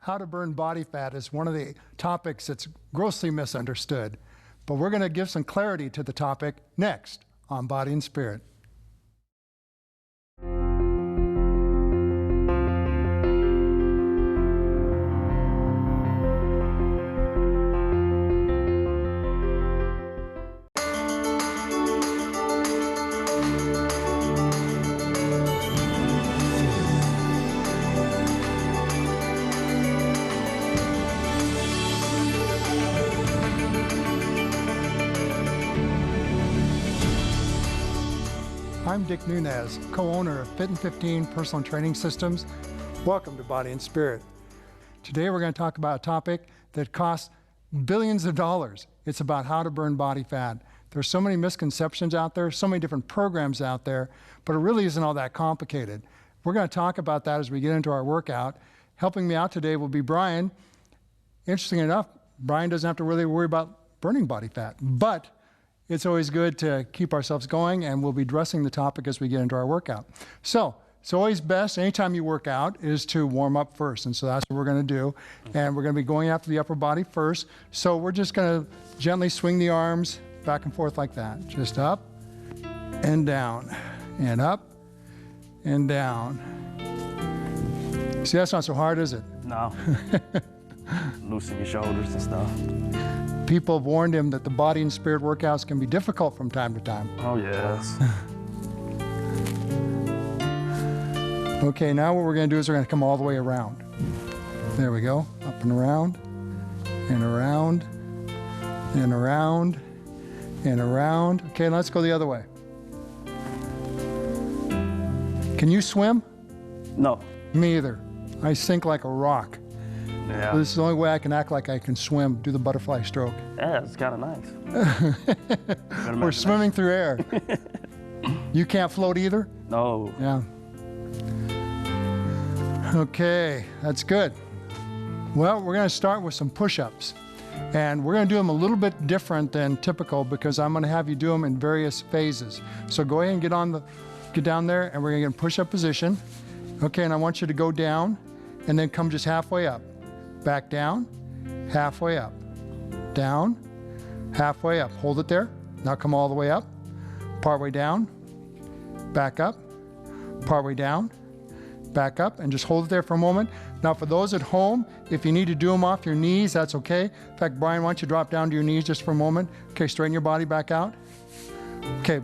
how to burn body fat is one of the topics that's grossly misunderstood. But we're going to give some clarity to the topic next on Body and Spirit. I'm Dick Nunez, co-owner of Fit and 15 Personal Training Systems. Welcome to Body and Spirit. Today we're going to talk about a topic that costs billions of dollars. It's about how to burn body fat. There's so many misconceptions out there, so many different programs out there, but it really isn't all that complicated. We're going to talk about that as we get into our workout. Helping me out today will be Brian. Interesting enough, Brian doesn't have to really worry about burning body fat, but it's always good to keep ourselves going, and we'll be addressing the topic as we get into our workout. So it's always best, anytime you work out, is to warm up first. And so that's what we're going to do. And we're going to be going after the upper body first. So we're just going to gently swing the arms back and forth like that. Just up and down, and up and down. See, that's not so hard, is it? No. Loosen your shoulders and stuff. People have warned him that the Body and Spirit workouts can be difficult from time to time. Oh, yes. Okay, now what we're going to do is we're going to come all the way around. There we go. Up and around, and around, and around, and around. Okay, let's go the other way. Can you swim? No. Me either. I sink like a rock. Yeah. This is the only way I can act like I can swim, do the butterfly stroke. Yeah, it's kind of nice. We're swimming through air. You can't float either? No. Yeah. Okay, that's good. Well, we're going to start with some push-ups. And we're going to do them a little bit different than typical because I'm going to have you do them in various phases. So go ahead and get down there, and we're going to get in push-up position. Okay, and I want you to go down and then come just halfway up. Back down, halfway up, down, halfway up. Hold it there. Now come all the way up, partway down, back up, partway down, back up, and just hold it there for a moment. Now for those at home, if you need to do them off your knees, that's okay. In fact, Brian, why don't you drop down to your knees just for a moment. Okay, straighten your body back out. Okay,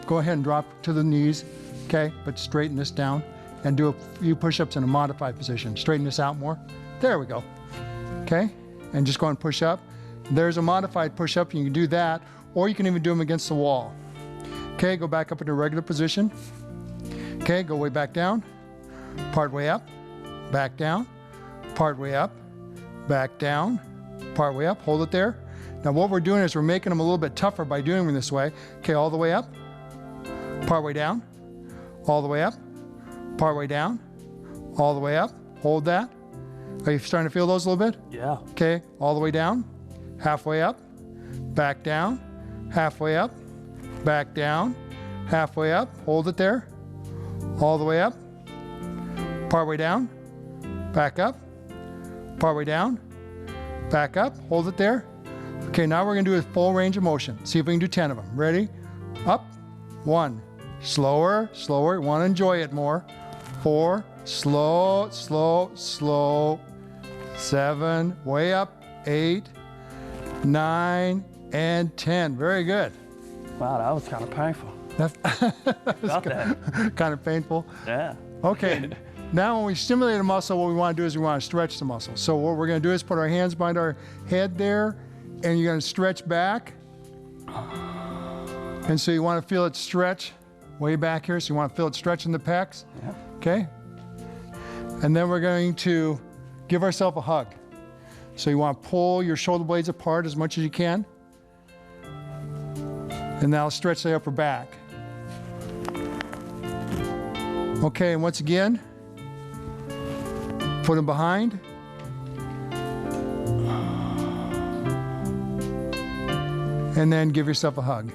go ahead and drop to the knees, okay, but straighten this down and do a few push-ups in a modified position. Straighten this out more. There we go. Okay, and just go and push up. There's a modified push-up. You can do that, or you can even do them against the wall. Okay, go back up into a regular position. Okay, go way back down, part way up, back down, part way up, back down, part way up. Hold it there. Now what we're doing is we're making them a little bit tougher by doing them this way. Okay, all the way up, part way down, all the way up, part way down, all the way up. Hold that. Are you starting to feel those a little bit? Yeah. Okay, all the way down, halfway up, back down, halfway up, back down, halfway up. Hold it there. All the way up, partway down, back up, partway down, back up. Hold it there. Okay, now we're going to do a full range of motion. See if we can do 10 of them. Ready? Up, 1. Slower, slower. You want to enjoy it more. 4. Slow, slow, slow. 7, way up. 8, 9, and 10. Very good. Wow, that was kind of painful. That's kind of painful. Yeah. Okay. Now when we stimulate a muscle, what we want to do is we want to stretch the muscle. So what we're going to do is put our hands behind our head there, and you're going to stretch back. And so you want to feel it stretch way back here. So you want to feel it stretch in the pecs. Yeah. Okay. And then we're going to give ourselves a hug. So you want to pull your shoulder blades apart as much as you can. And that'll stretch the upper back. Okay, and once again, put them behind. And then give yourself a hug.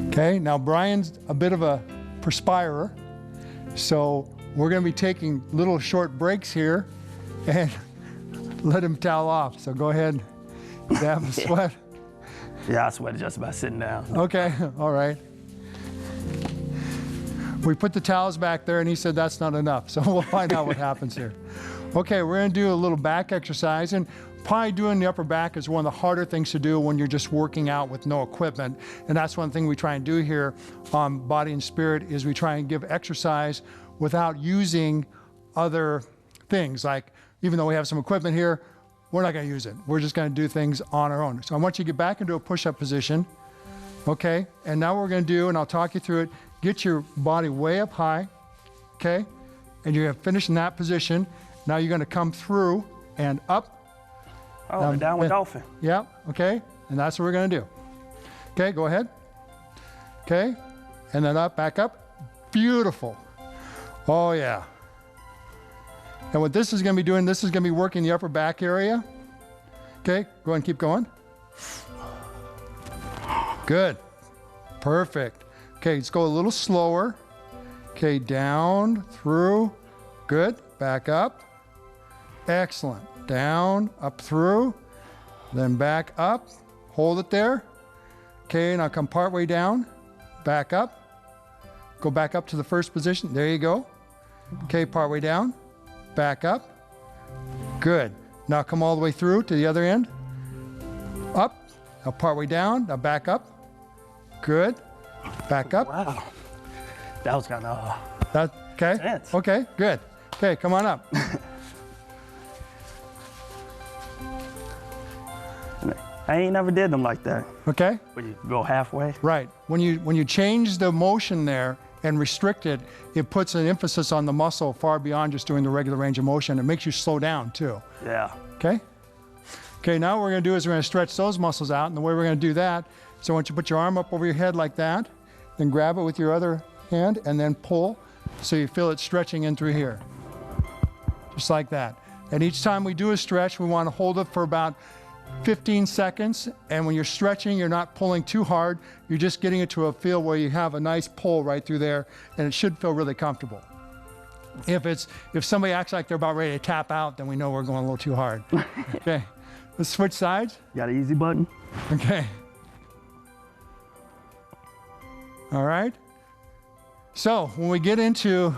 Okay, now Brian's a bit of a perspirer, So we're going to be taking little short breaks here and let him towel off. So go ahead, dab a sweat. Yeah, I sweated just about sitting down. Okay, all right. We put the towels back there and he said that's not enough. So we'll find out what happens here. Okay, we're going to do a little back exercise, and probably doing the upper back is one of the harder things to do when you're just working out with no equipment. And that's one thing we try and do here on Body and Spirit is we try and give exercise without using other things. Like, even though we have some equipment here, we're not going to use it. We're just going to do things on our own. So I want you to get back into a push-up position. Okay, and now what we're going to do, and I'll talk you through it, get your body way up high, okay? And you're going to finish in that position. Now you're going to come through and up. Oh, down with Dolphin. Yeah, okay, and that's what we're going to do. Okay, go ahead. Okay, and then up, back up. Beautiful. Oh, yeah. And what this is going to be doing, this is going to be working the upper back area. Okay, go ahead and keep going. Good. Perfect. Okay, let's go a little slower. Okay, down, through. Good. Back up. Excellent. Down, up through. Then back up. Hold it there. Okay, now come partway down. Back up. Go back up to the first position. There you go. Okay, partway down. Back up. Good. Now come all the way through to the other end. Up. Now partway down. Now back up. Good. Back up. Wow. That was kind of That, okay. intense. Okay, good. Okay, come on up. I ain't never did them like that. Okay? Where you go halfway. Right. When you change the motion there and restrict it, it puts an emphasis on the muscle far beyond just doing the regular range of motion. It makes you slow down too. Yeah. Okay? Okay, now what we're going to do is we're going to stretch those muscles out. And the way we're going to do that, so I want you to put your arm up over your head like that, then grab it with your other hand and then pull so you feel it stretching in through here. Just like that. And each time we do a stretch, we want to hold it for about 15 seconds. And when you're stretching, you're not pulling too hard. You're just getting it to a feel where you have a nice pull right through there, and it should feel really comfortable. If somebody acts like they're about ready to tap out, then we know we're going a little too hard. Okay, let's switch sides. Got an easy button? Okay. All right. So when we get into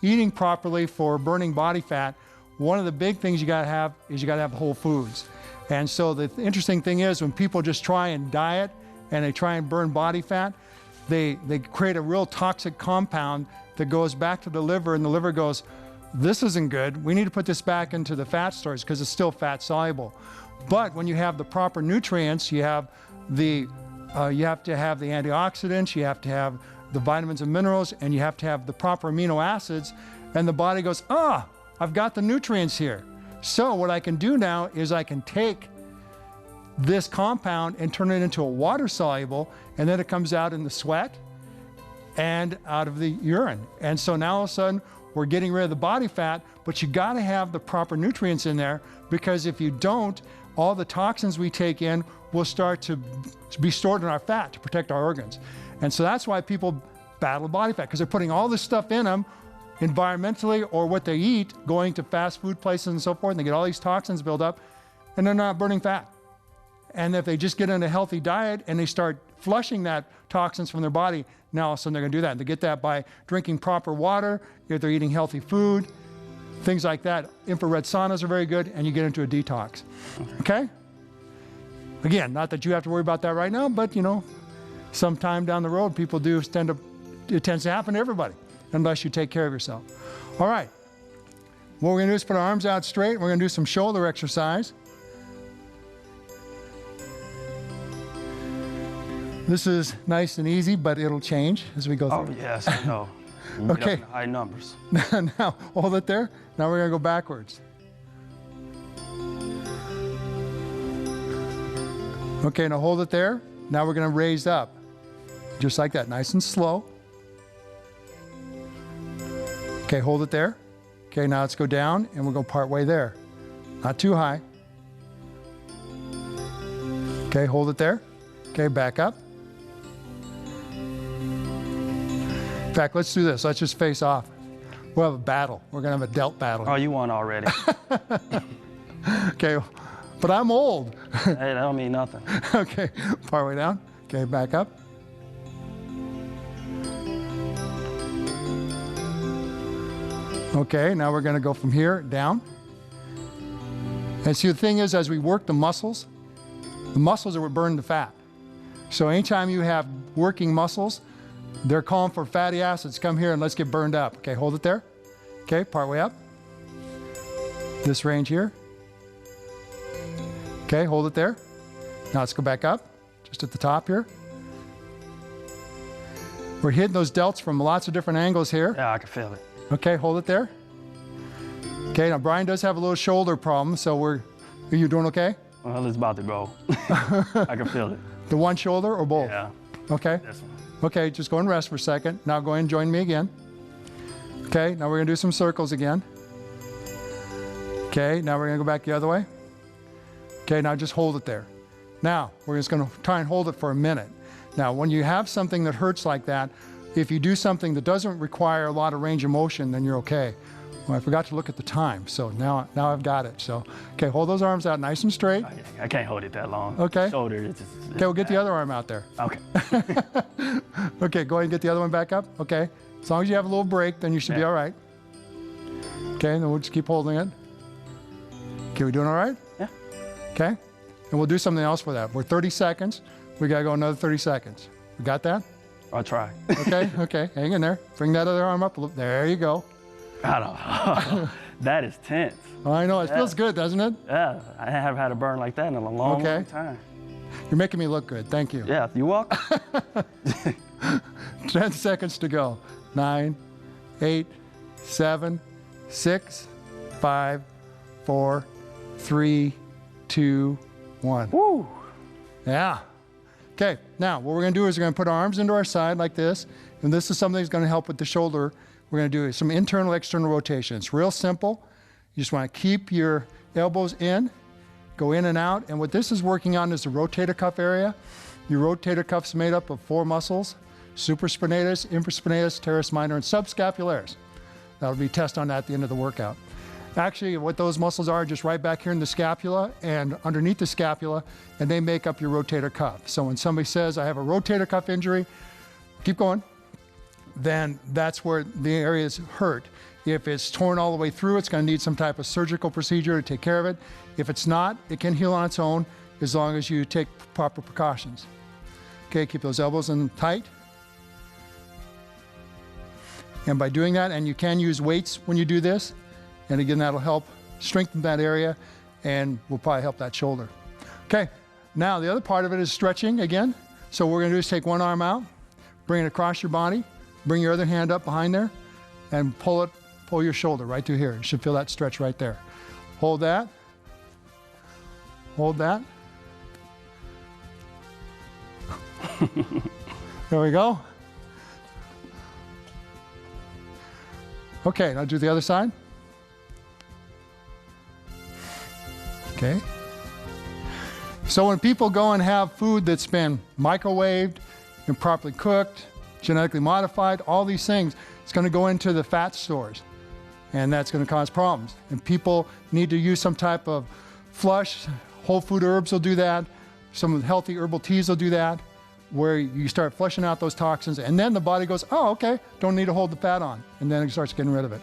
eating properly for burning body fat, one of the big things you got to have is you got to have whole foods. And so the interesting thing is when people just try and diet and they try and burn body fat, they create a real toxic compound that goes back to the liver, and the liver goes, this isn't good. We need to put this back into the fat stores because it's still fat soluble. But when you have the proper nutrients, you have you have to have the antioxidants, you have to have the vitamins and minerals, and you have to have the proper amino acids, and the body goes, I've got the nutrients here. So what I can do now is I can take this compound and turn it into a water soluble, and then it comes out in the sweat and out of the urine. And so now all of a sudden we're getting rid of the body fat, but you got to have the proper nutrients in there, because if you don't, all the toxins we take in will start to be stored in our fat to protect our organs. And so that's why people battle body fat, because they're putting all this stuff in them environmentally or what they eat, going to fast food places and so forth, and they get all these toxins built up, and they're not burning fat. And if they just get on a healthy diet and they start flushing that toxins from their body, now all of a sudden they're going to do that. And they get that by drinking proper water, if they're eating healthy food, things like that. Infrared saunas are very good, and you get into a detox. Okay? Again, not that you have to worry about that right now, but sometime down the road, people do it tends to happen to everybody, unless you take care of yourself. All right. What we're going to do is put our arms out straight. We're going to do some shoulder exercise. This is nice and easy, but it'll change as we go through. Oh, yes, I know. Okay. High numbers. Now, hold it there. Now we're going to go backwards. Okay, now hold it there. Now we're going to raise up. Just like that, nice and slow. Okay, hold it there. Okay, now let's go down, and we'll go part way there. Not too high. Okay, hold it there. Okay, back up. In fact, let's do this. Let's just face off. We'll have a battle. We're gonna have a delt battle. Oh, you won already. Okay, but I'm old. Hey, that don't mean nothing. Okay, part way down. Okay, back up. Okay, now we're gonna go from here down. And see, the thing is, as we work the muscles are what burn the fat. So anytime you have working muscles, they're calling for fatty acids. Come here and let's get burned up. Okay, hold it there. Okay, part way up. This range here. Okay, hold it there. Now let's go back up, just at the top here. We're hitting those delts from lots of different angles here. Yeah, I can feel it. Okay, hold it there. Okay, now Brian does have a little shoulder problem, so are you doing okay? Well, it's about to go. I can feel it. The one shoulder or both? Yeah. Okay. This one. Okay, just go and rest for a second. Now go ahead and join me again. Okay, now we're gonna do some circles again. Okay, now we're gonna go back the other way. Okay, now just hold it there. Now, we're just gonna try and hold it for a minute. Now, when you have something that hurts like that, if you do something that doesn't require a lot of range of motion, then you're okay. Well, I forgot to look at the time, so now I've got it. So, okay, hold those arms out nice and straight. I can't hold it that long. Okay. Shoulder, it's Okay, we'll get the other arm out there. Okay. Okay, go ahead and get the other one back up. Okay, as long as you have a little break, then you should be all right. Okay, then we'll just keep holding it. Okay, we doing all right? Yeah. Okay, and we'll do something else for that. We're 30 seconds. We gotta go another 30 seconds. We got that? I'll try. Okay, okay, hang in there. Bring that other arm up a little. There you go. I don't. That is tense. Oh, I know, it feels good, doesn't it? Yeah, I haven't had a burn like that in a long time. You're making me look good, thank you. Yeah, you walk. 10 seconds to go. 9, 8, 7, 6, 5, 4, 3, 2, 1. Woo! Yeah. Okay, now what we're gonna do is we're gonna put our arms into our side like this, and this is something that's gonna help with the shoulder. We're gonna do some internal, external rotation. It's real simple. You just wanna keep your elbows in, go in and out, and what this is working on is the rotator cuff area. Your rotator cuff's made up of 4 muscles: supraspinatus, infraspinatus, teres minor, and subscapularis. That'll be test on that at the end of the workout. Actually, what those muscles are just right back here in the scapula and underneath the scapula, and they make up your rotator cuff. So when somebody says, I have a rotator cuff injury, keep going, then that's where the area is hurt. If it's torn all the way through, it's gonna need some type of surgical procedure to take care of it. If it's not, it can heal on its own as long as you take proper precautions. Okay, keep those elbows in tight. And by doing that, and you can use weights when you do this, and again, that'll help strengthen that area and will probably help that shoulder. Okay, now the other part of it is stretching again. So what we're gonna do is take one arm out, bring it across your body, bring your other hand up behind there, and pull your shoulder right through here. You should feel that stretch right there. Hold that. Hold that. There we go. Okay, now do the other side. Okay. So when people go and have food that's been microwaved, improperly cooked, genetically modified, all these things, it's going to go into the fat stores, and that's going to cause problems. And people need to use some type of flush. Whole food herbs will do that. Some of the healthy herbal teas will do that, where you start flushing out those toxins, and then the body goes, oh, okay, don't need to hold the fat on, and then it starts getting rid of it.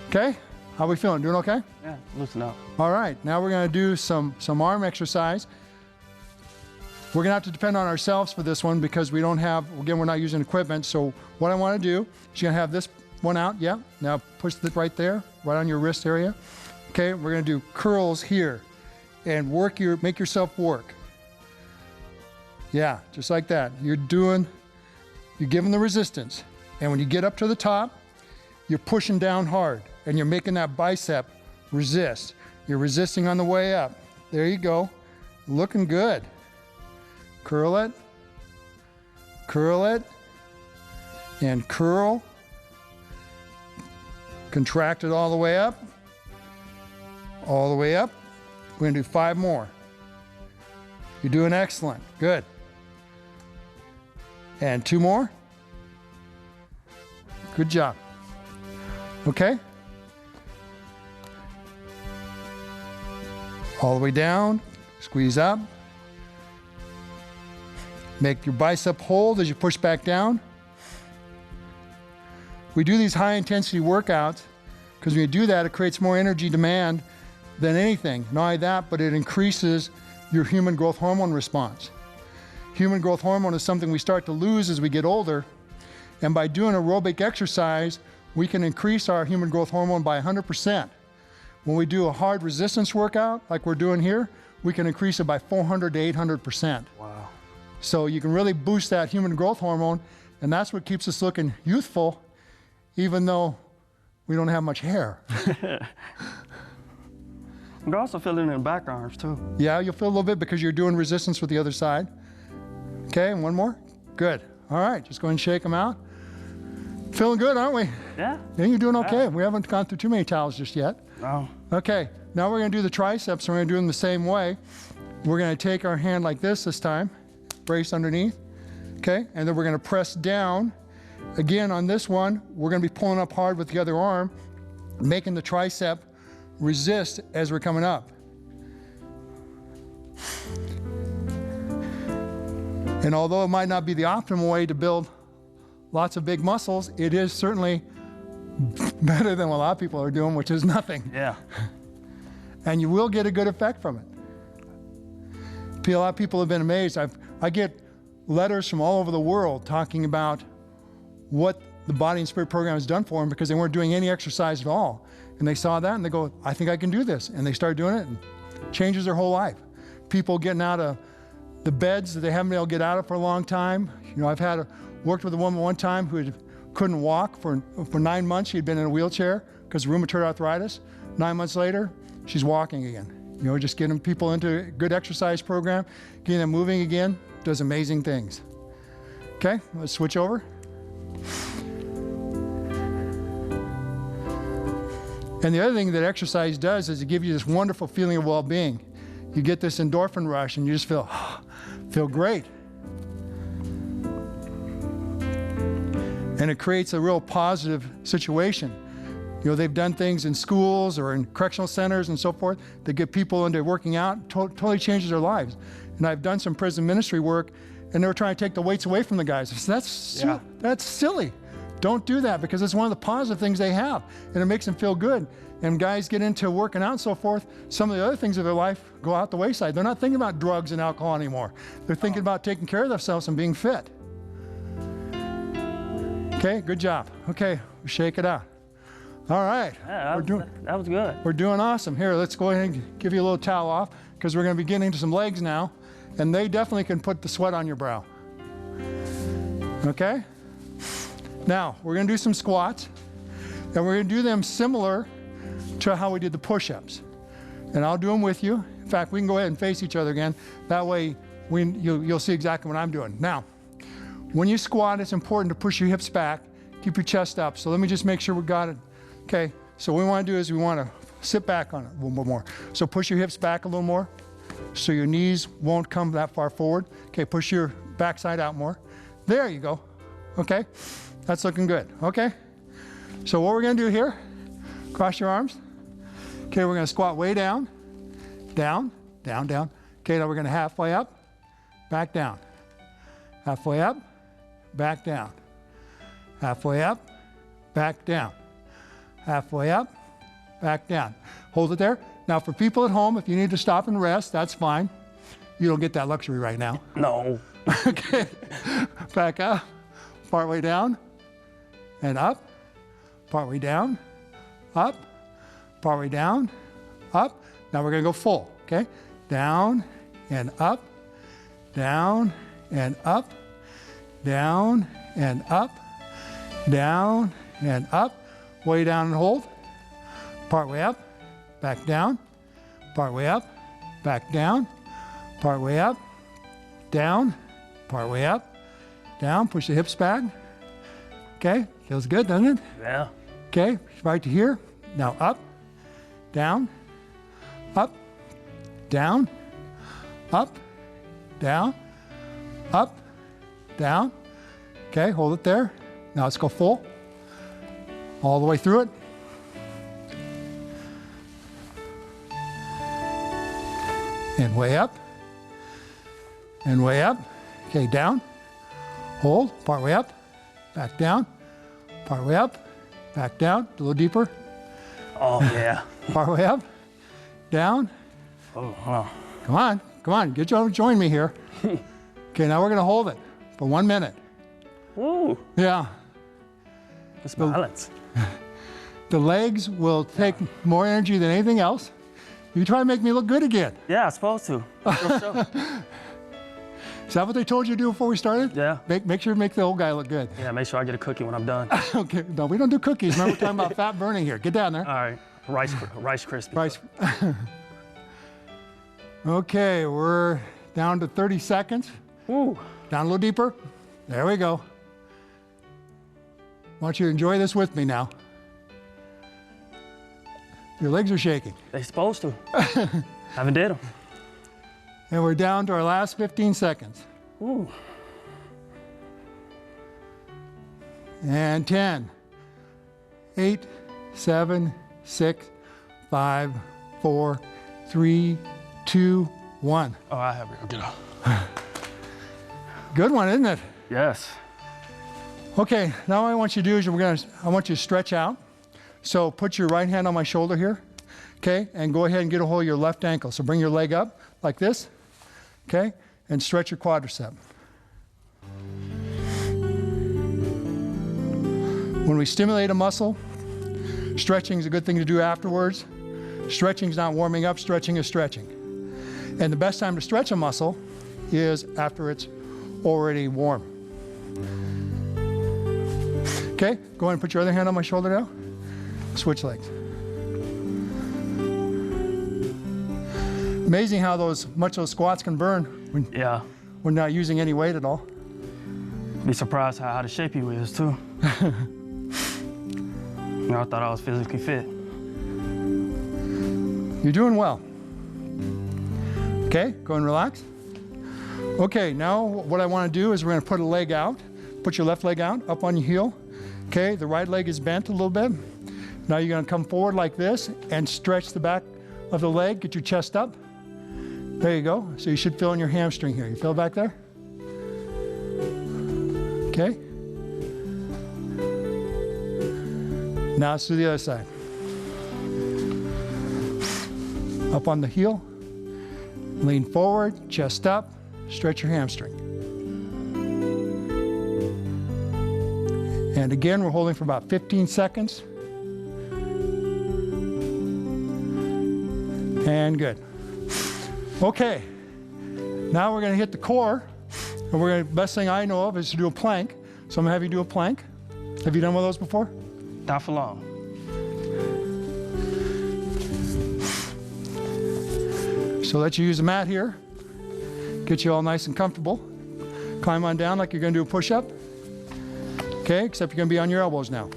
Okay, how are we feeling? Doing okay? Yeah, loosen up. All right, now we're gonna do some arm exercise. We're gonna have to depend on ourselves for this one because we don't have, again, we're not using equipment. So what I wanna do is you're gonna have this one out, yeah. Now push it right there, right on your wrist area. Okay, we're gonna do curls here and make yourself work. Yeah, just like that. You're giving the resistance. And when you get up to the top, you're pushing down hard and you're making that bicep resist. You're resisting on the way up. There you go. Looking good. Curl it, and curl. Contract it all the way up, all the way up. We're gonna do 5 more. You're doing excellent, good. And 2 more. Good job. Okay? All the way down, squeeze up. Make your bicep hold as you push back down. We do these high intensity workouts because when you do that, it creates more energy demand than anything. Not only that, but it increases your human growth hormone response. Human growth hormone is something we start to lose as we get older. And by doing aerobic exercise, we can increase our human growth hormone by 100%. When we do a hard resistance workout, like we're doing here, we can increase it by 400 to 800%. Wow. So you can really boost that human growth hormone, and that's what keeps us looking youthful, even though we don't have much hair. You're also feeling it in the back arms too. Yeah, you'll feel a little bit because you're doing resistance with the other side. Okay, and one more. Good. All right, just go ahead and shake them out. Feeling good, aren't we? Yeah. Yeah, you're doing okay. We haven't gone through too many towels just yet. No. Okay, now we're going to do the triceps. We're going to do them the same way. We're going to take our hand like this time, brace underneath, okay? And then we're going to press down. Again, on this one, we're going to be pulling up hard with the other arm, making the tricep resist as we're coming up. And although it might not be the optimal way to build lots of big muscles, it is certainly better than what a lot of people are doing, which is nothing. Yeah. And you will get a good effect from it. A lot of people have been amazed. I get letters from all over the world talking about what the Body and Spirit program has done for them because they weren't doing any exercise at all. And they saw that and they go, I think I can do this. And they start doing it and it changes their whole life. People getting out of the beds that they haven't been able to get out of for a long time. You know, I've worked with a woman one time who couldn't walk for 9 months. She had been in a wheelchair because of rheumatoid arthritis. 9 months later, she's walking again. You know, just getting people into a good exercise program, getting them moving again, does amazing things. Okay, let's switch over. And the other thing that exercise does is it gives you this wonderful feeling of well-being. You get this endorphin rush and you just feel great. And it creates a real positive situation. You know, they've done things in schools or in correctional centers and so forth that get people into working out, totally changes their lives. And I've done some prison ministry work and they were trying to take the weights away from the guys. I said, that's silly. Don't do that because it's one of the positive things they have and it makes them feel good. And guys get into working out and so forth, some of the other things of their life go out the wayside. They're not thinking about drugs and alcohol anymore. They're thinking about taking care of themselves and being fit. Okay, good job. Okay, shake it out. All right. Yeah, that was good. We're doing awesome. Here, let's go ahead and give you a little towel off because we're going to be getting into some legs now. And they definitely can put the sweat on your brow. Okay? Now, we're going to do some squats. And we're going to do them similar to how we did the push-ups. And I'll do them with you. In fact, we can go ahead and face each other again. That way, you'll see exactly what I'm doing. Now, when you squat, it's important to push your hips back. Keep your chest up. So let me just make sure we got it. Okay, so what we want to do is we want to sit back on it a little bit more. So push your hips back a little more so your knees won't come that far forward. Okay, push your backside out more. There you go. Okay, that's looking good. Okay, so what we're going to do here, cross your arms. Okay, we're going to squat way down, down, down, down. Okay, now we're going to halfway up, back down. Halfway up, back down. Halfway up, back down. Halfway up, back down. Hold it there. Now for people at home, if you need to stop and rest, that's fine. You don't get that luxury right now. No. Okay, back up, partway down, and up, partway down, up, partway down, up. Now we're gonna go full, okay? Down and up, down and up, down and up, down and up. Way down and hold. Part way up, back down. Part way up, back down. Part way up, down. Part way up, down. Push the hips back. Okay, feels good, doesn't it? Yeah. Okay, right to here. Now up, down, up, down, up, down, up, down. Okay, hold it there. Now let's go full. All the way through it. And way up. And way up. Okay, down. Hold, part way up. Back down. Part way up. Back down. A little deeper. Oh, yeah. Part way up. Down. Oh, wow. Come on, come on. Get you to join me here. Okay, now we're going to hold it for 1 minute. Woo. Yeah. It's balance. The legs will take more energy than anything else. You try to make me look good again. Yeah, I'm supposed to. For sure. Is that what they told you to do before we started? Yeah. Make sure to make the old guy look good. Yeah, make sure I get a cookie when I'm done. Okay, no, we don't do cookies. Remember, we're talking about fat burning here. Get down there. All right. Rice Krispies. Rice. Okay, we're down to 30 seconds. Woo. Down a little deeper. There we go. I want you to enjoy this with me now. Your legs are shaking. They supposed to. Haven't did them. And we're down to our last 15 seconds. Ooh. And 10, 8, 7, 6, 5, 4, 3, 2, 1. Oh, I have it. Get up. Good one, isn't it? Yes. Okay, now what I want you to do is I want you to stretch out. So put your right hand on my shoulder here, okay? And go ahead and get a hold of your left ankle. So bring your leg up like this, okay? And stretch your quadricep. When we stimulate a muscle, stretching is a good thing to do afterwards. Stretching is not warming up, stretching is stretching. And the best time to stretch a muscle is after it's already warm. Okay, go ahead and put your other hand on my shoulder now. Switch legs. Amazing how much those squats can burn when we're not using any weight at all. Be surprised how out of shape you is too. I thought I was physically fit. You're doing well. Okay, go and relax. Okay, now what I want to do is we're going to put a leg out. Put your left leg out, up on your heel. Okay, the right leg is bent a little bit. Now you're going to come forward like this and stretch the back of the leg. Get your chest up. There you go. So you should feel in your hamstring here. You feel back there? Okay. Now let's do the other side. Up on the heel. Lean forward, chest up, stretch your hamstring. And again, we're holding for about 15 seconds. And good. Okay, now we're gonna hit the core. And best thing I know of is to do a plank. So I'm gonna have you do a plank. Have you done one of those before? Not for long. So let you use a mat here. Get you all nice and comfortable. Climb on down like you're gonna do a push-up. Okay, except you're gonna be on your elbows now.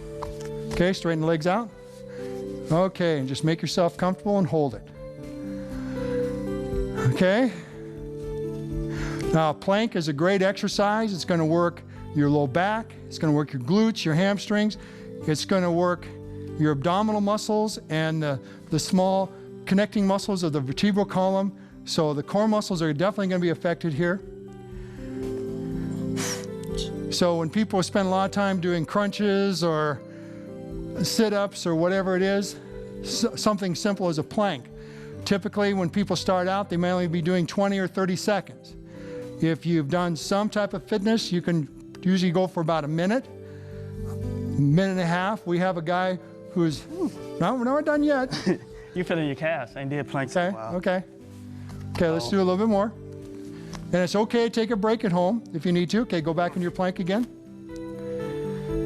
Okay, straighten the legs out. Okay, and just make yourself comfortable and hold it. Okay. Now, plank is a great exercise. It's gonna work your low back. It's gonna work your glutes, your hamstrings. It's gonna work your abdominal muscles and the small connecting muscles of the vertebral column. So the core muscles are definitely gonna be affected here. So when people spend a lot of time doing crunches or sit-ups or whatever it is, something simple as a plank. Typically, when people start out, they may only be doing 20 or 30 seconds. If you've done some type of fitness, you can usually go for about a minute and a half. We have a guy who's, no, we're not done yet. You feeling your calves? I ain't did planks in a while. Okay, let's do a little bit more. And it's okay to take a break at home if you need to. Okay, go back into your plank again.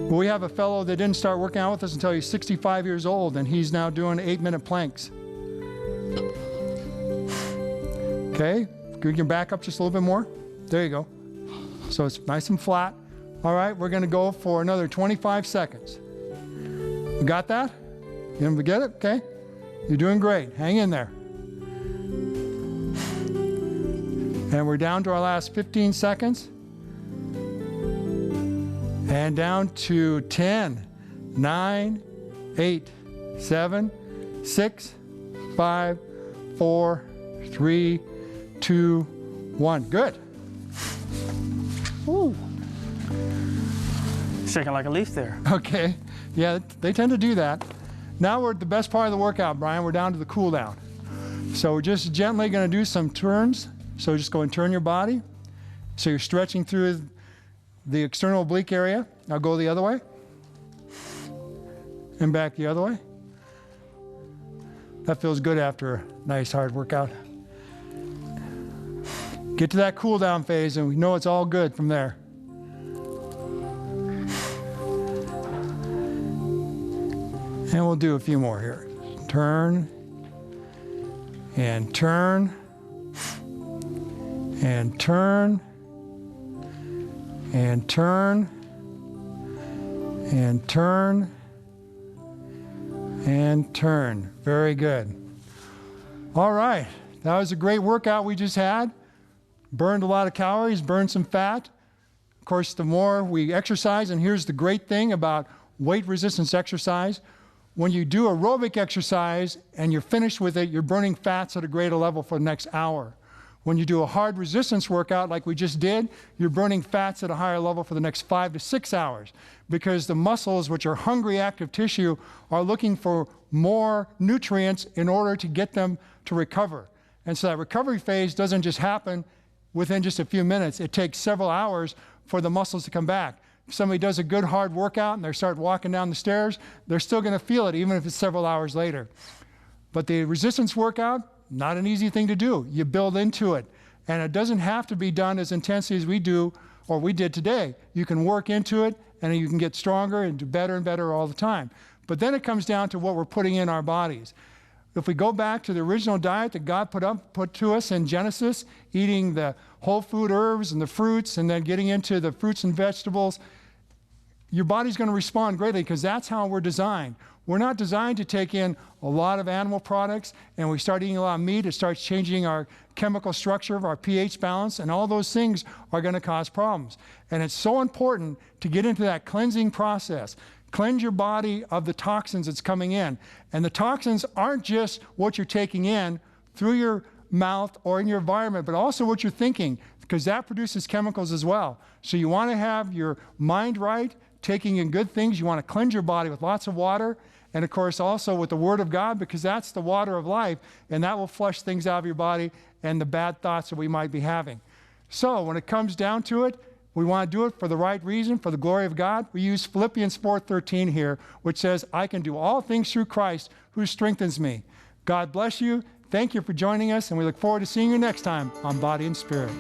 We have a fellow that didn't start working out with us until he's 65 years old, and he's now doing 8-minute planks. Okay, we can back up just a little bit more. There you go. So it's nice and flat. All right, we're gonna go for another 25 seconds. You got that? You didn't get it? Okay. You're doing great. Hang in there. And we're down to our last 15 seconds. And down to 10, 9, 8, 7, 6, 5, 4, 3, 2, 1. Good. Woo. Shaking like a leaf there. Okay. Yeah, they tend to do that. Now we're at the best part of the workout, Brian. We're down to the cool down. So we're just gently going to do some turns. So just go and turn your body. So you're stretching through the external oblique area. Now go the other way. And back the other way. That feels good after a nice hard workout. Get to that cool down phase and we know it's all good from there. And we'll do a few more here. Turn, and turn, and turn, and turn, and turn, and turn. Very good. All right, that was a great workout we just had. Burned a lot of calories, burned some fat. Of course, the more we exercise, and here's the great thing about weight resistance exercise, when you do aerobic exercise and you're finished with it, you're burning fats at a greater level for the next hour. When you do a hard resistance workout like we just did, you're burning fats at a higher level for the next 5 to 6 hours because the muscles, which are hungry active tissue, are looking for more nutrients in order to get them to recover. And so that recovery phase doesn't just happen within just a few minutes. It takes several hours for the muscles to come back. If somebody does a good hard workout and they start walking down the stairs, they're still going to feel it even if it's several hours later. But the resistance workout, not an easy thing to do. You build into it. And it doesn't have to be done as intensely as we do or we did today. You can work into it and you can get stronger and do better and better all the time. But then it comes down to what we're putting in our bodies. If we go back to the original diet that God put to us in Genesis, eating the whole food herbs and the fruits and then getting into the fruits and vegetables, your body's going to respond greatly because that's how we're designed. We're not designed to take in a lot of animal products and we start eating a lot of meat, it starts changing our chemical structure of our pH balance, and all those things are going to cause problems. And it's so important to get into that cleansing process. Cleanse your body of the toxins that's coming in. And the toxins aren't just what you're taking in through your mouth or in your environment, but also what you're thinking, because that produces chemicals as well. So you want to have your mind right, taking in good things. You want to cleanse your body with lots of water, and of course also with the Word of God, because that's the water of life, and that will flush things out of your body and the bad thoughts that we might be having. So when it comes down to it, we want to do it for the right reason, for the glory of God. We use Philippians 4:13 here, which says, I can do all things through Christ who strengthens me. God bless you. Thank you for joining us, and we look forward to seeing you next time on Body and Spirit.